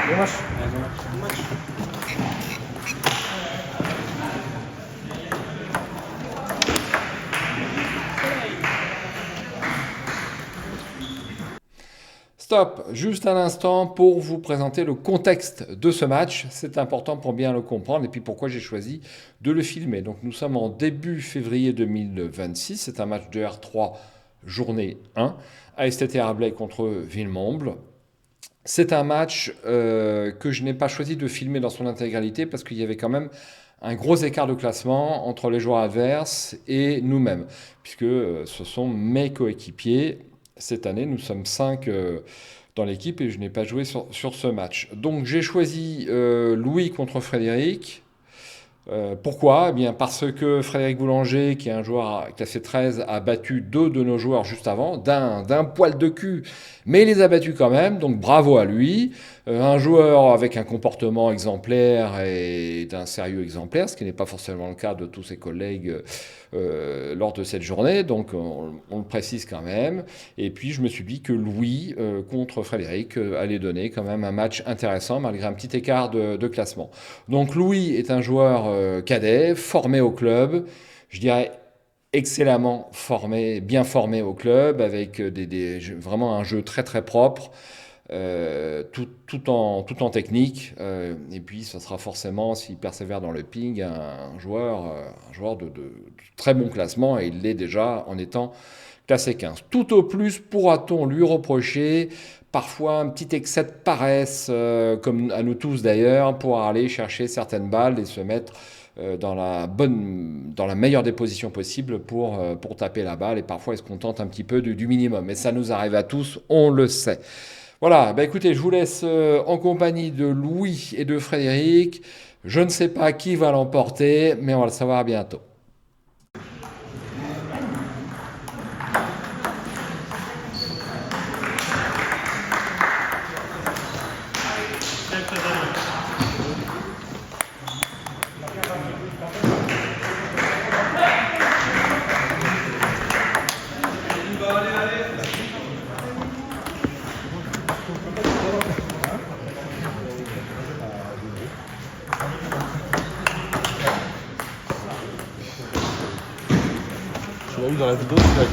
Bon match. Stop, juste un instant pour vous présenter le contexte de ce match. C'est important pour bien le comprendre et puis pourquoi j'ai choisi de le filmer. Donc nous sommes en début février 2026. C'est un match de R3 journée 1. ASTT Rabelais contre Villemomble. C'est un match que je n'ai pas choisi de filmer dans son intégralité parce qu'il y avait quand même un gros écart de classement entre les joueurs adverses et nous-mêmes, puisque ce sont mes coéquipiers. Cette année, nous sommes 5 dans l'équipe et je n'ai pas joué sur ce match. Donc j'ai choisi Louis contre Frédéric. Pourquoi? Eh bien parce que Frédéric Boulanger, qui est un joueur classé 13, a battu 2 de nos joueurs juste avant, d'un poil de cul, mais il les a battus quand même, donc bravo à lui. Un joueur avec un comportement exemplaire et d'un sérieux exemplaire, ce qui n'est pas forcément le cas de tous ses collègues lors de cette journée, donc on le précise quand même. Et puis je me suis dit que Louis contre Frédéric allait donner quand même un match intéressant malgré un petit écart de classement. Donc Louis est un joueur cadet, formé au club, je dirais excellemment formé, bien formé au club, avec vraiment un jeu très très propre, tout en technique. Et puis ça sera forcément, s'il persévère dans le ping, un joueur de très bon classement, et il l'est déjà en étant classé 15. Tout au plus pourra-t-on lui reprocher parfois un petit excès de paresse, comme à nous tous d'ailleurs, pour aller chercher certaines balles et se mettre dans la meilleure des positions possibles pour taper la balle. Et parfois, il se contente un petit peu du minimum. Et ça nous arrive à tous, on le sait. Voilà, bah écoutez, je vous laisse en compagnie de Louis et de Frédéric. Je ne sais pas qui va l'emporter, mais on va le savoir bientôt. Tu l'as vu dans la vidéo, tu l'as vu.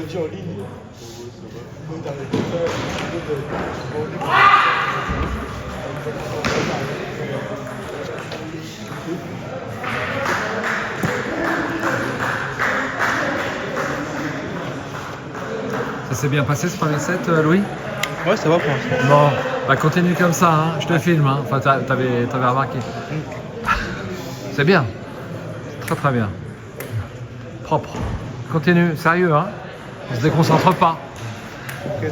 matchs en ligne. Donc, t'arrêtes de faire un peu de. Ça s'est bien passé ce premier set, Louis? Ouais, ça va pour l'instant. Bon, bah continue comme ça, hein. Je te filme, hein. Enfin t'avais remarqué. C'est bien, très très bien. Propre. Continue, sérieux, hein. On se déconcentre pas. Ok.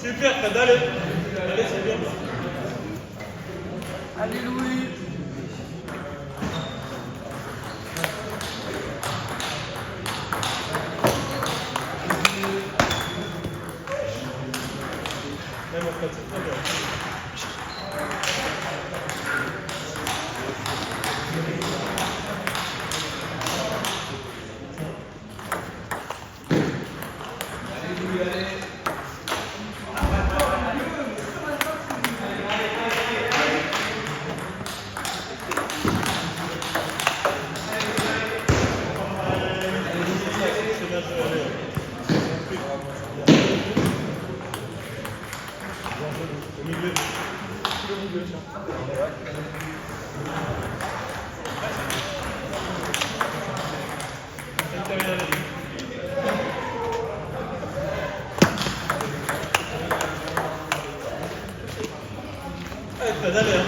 Super, Fred, allez. Allez, c'est bien. Allez, Louis. Même en fait, c'est très bien. Allez, dale.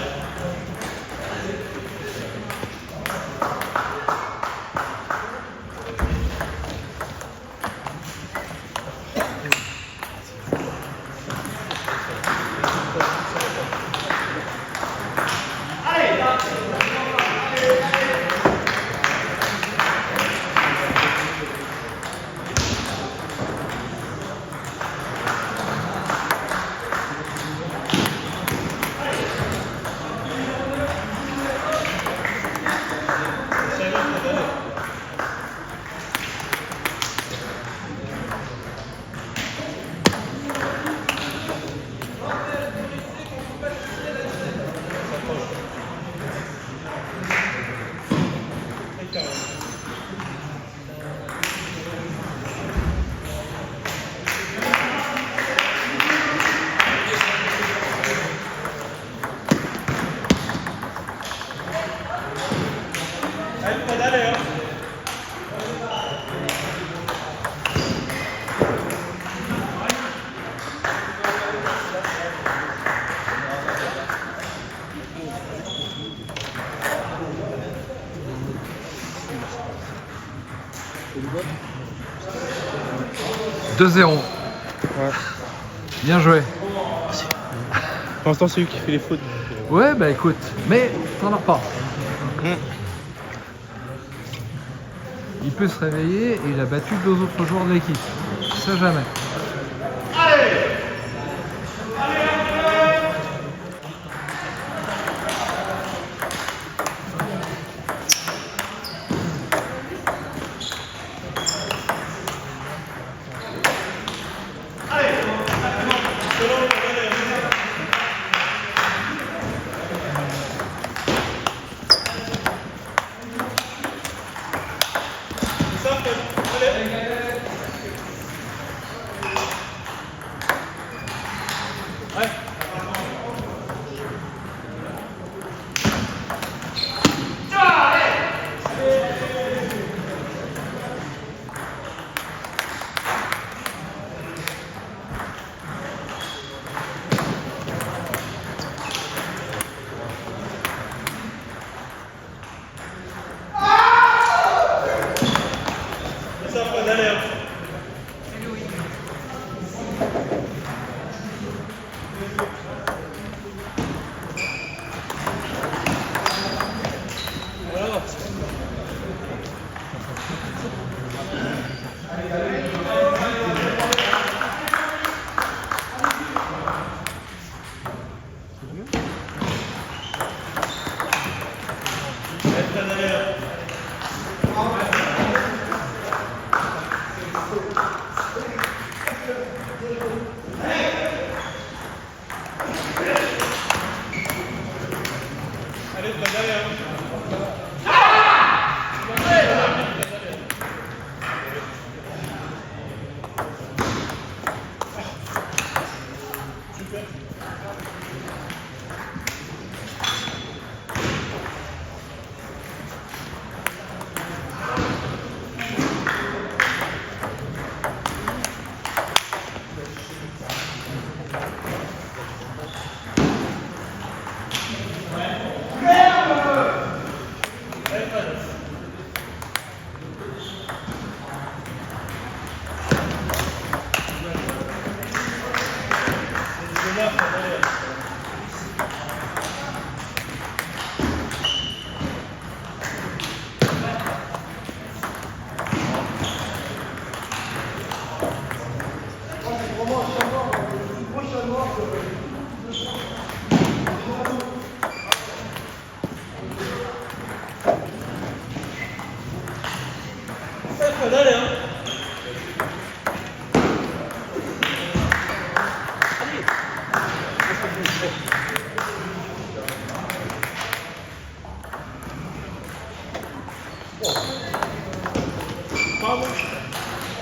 2-0. Bien joué. Pour l'instant, c'est lui qui fait les fautes. Ouais, bah écoute, mais t'en as pas. Il peut se réveiller et il a battu 2 autres joueurs de l'équipe. Ça jamais.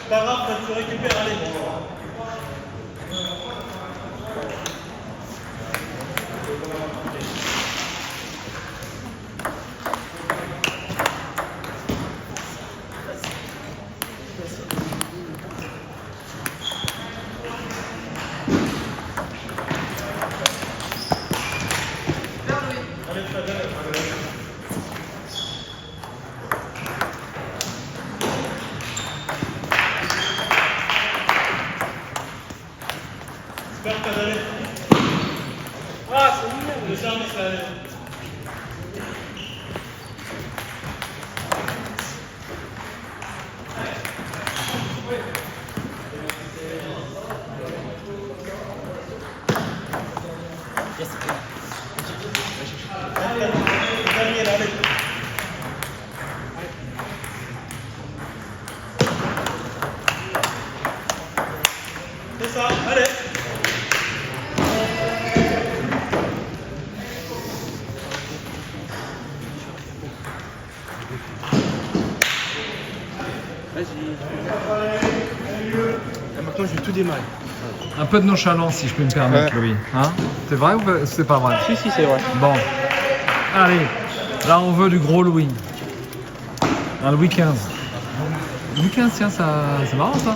Pas grave, tu récupères, allez. Ah, c'est mignon, le charme, ça allait. Daniel, allez. C'est ça, allez. Maintenant, je vais tout démarrer. Un peu de nonchalance, si je peux me permettre, Louis. Hein, c'est vrai ou c'est pas vrai? Si, c'est vrai. Bon. Allez, là, on veut du gros Louis. Un Louis XV. Louis XV, tiens, c'est marrant, ça.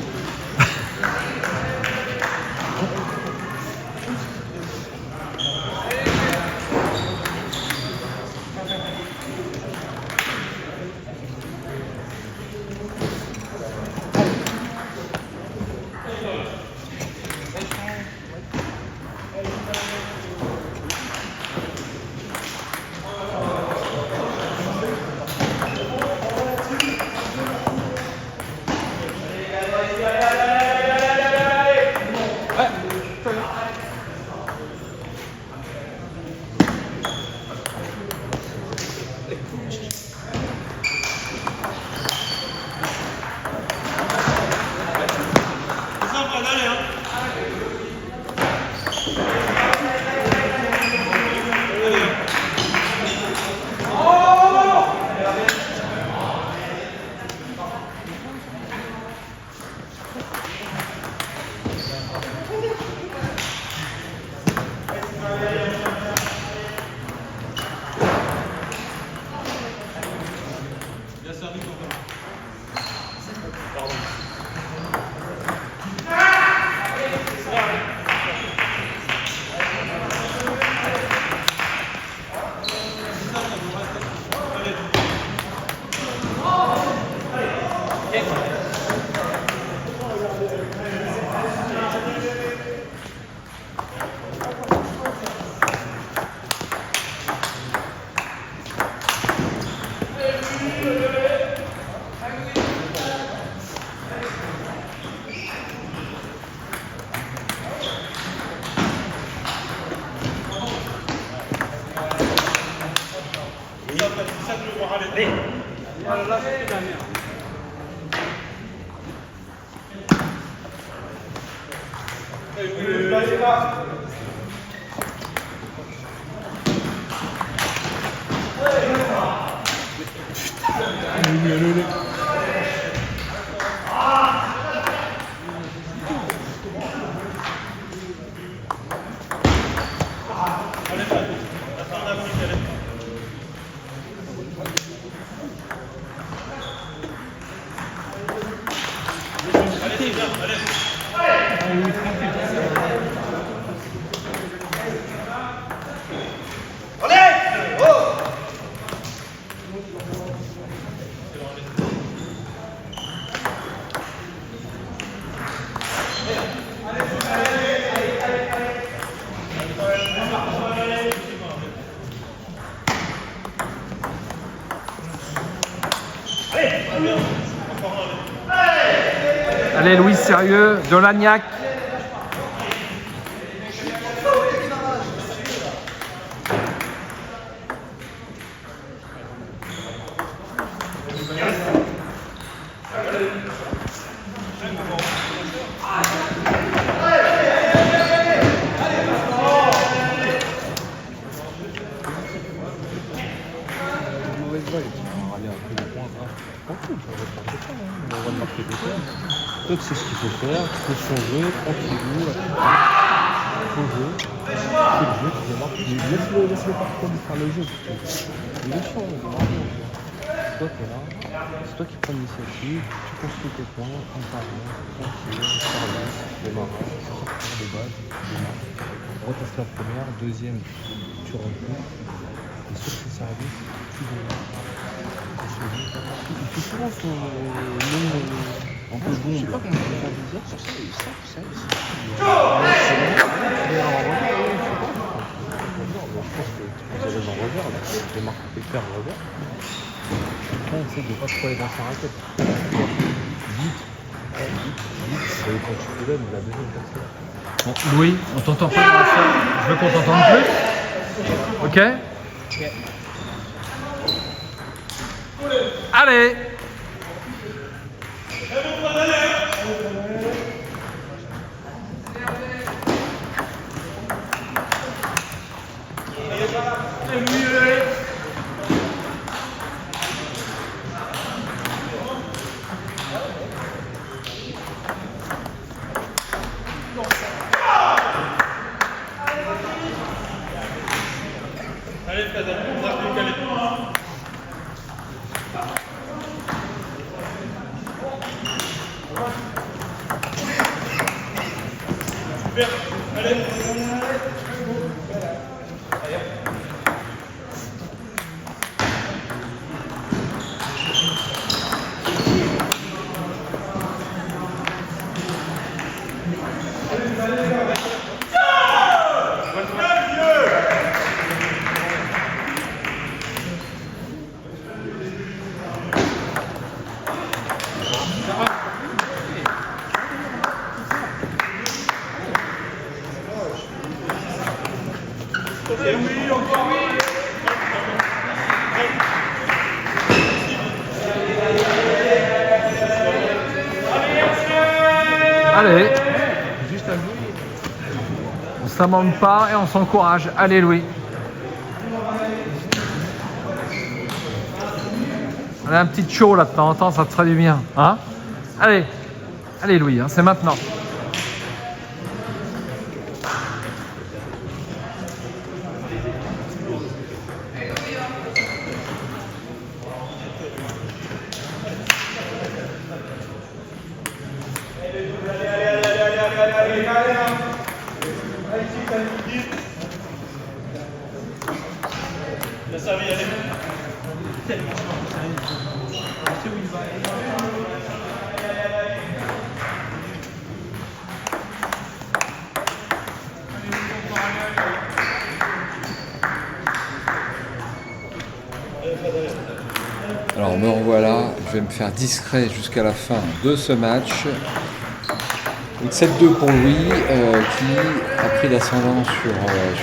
Allez, Louis, sérieux, Dolagnac. Toi, tu sais ce qu'il faut faire, tu fais son jeu, tranquillou, ton jeu, fais le jeu, tu vas voir, laisse-le partir de faire le jeu. Il est chiant, toi t'es là, c'est toi qui prends l'initiative, tu construis tes points, un par un, tranquille, service, démarrage, sortir de base, démarre, reteste la première, deuxième, tu recules, et sur tes services, tu démarres. Il fait souvent son nom un peu bon. Je sais pas comment tu peux faire des heures sur ça, il sait. Je pense que tu peux aller en revers, là. Tu démarres tes faire en revers. Après, on essaie de pas trop aller dans sa raquette. Vite. Et quand tu te lèves, la deuxième personne. Bon, Louis, on t'entend pas dans la salle. Je veux qu'on t'entende plus. Ok. Allez. Allez. Juste à jouer. On s'amende pas et on s'encourage. Allez Louis. On a un petit show là de temps en temps, ça te ferait du bien. Hein? Allez, allez Louis, hein, c'est maintenant. Alors me revoilà, je vais me faire discret jusqu'à la fin de ce match. Donc 7-2 pour Louis qui a pris l'ascendant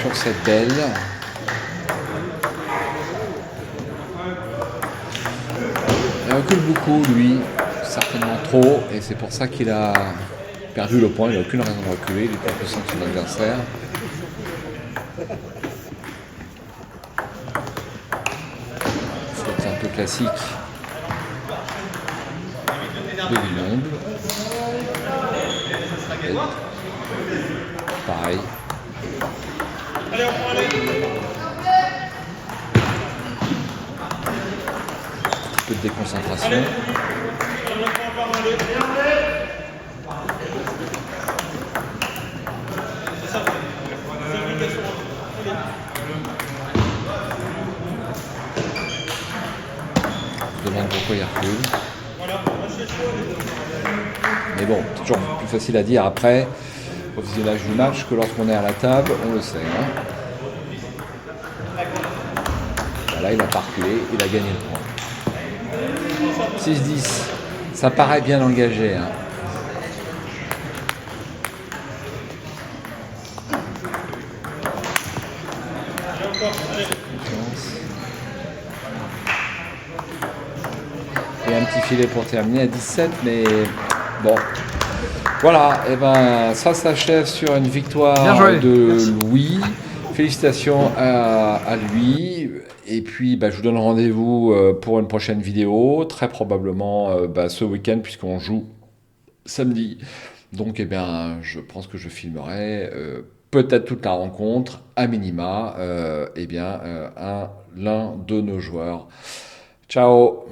sur cette belle. Il recule beaucoup lui, certainement trop, et c'est pour ça qu'il a perdu le point. Il n'a aucune raison de reculer, il est plus puissant que son adversaire. C'est un peu classique de Villemomble. Pareil. Un peu de déconcentration. Je demande pourquoi il recule. Mais bon, c'est toujours plus facile à dire après au visionnage du match que lorsqu'on est à la table, on le sait. Hein. Là, il a pas reculé, il a gagné le point. 6-10, ça paraît bien engagé. Hein. Et un petit filet pour terminer à 17, mais bon. Voilà, et ben ça s'achève sur une victoire de Louis. Félicitations à lui. Et puis je vous donne rendez-vous pour une prochaine vidéo, très probablement ce week-end puisqu'on joue samedi. Donc je pense que je filmerai peut-être toute la rencontre, à minima, l'un de nos joueurs. Ciao!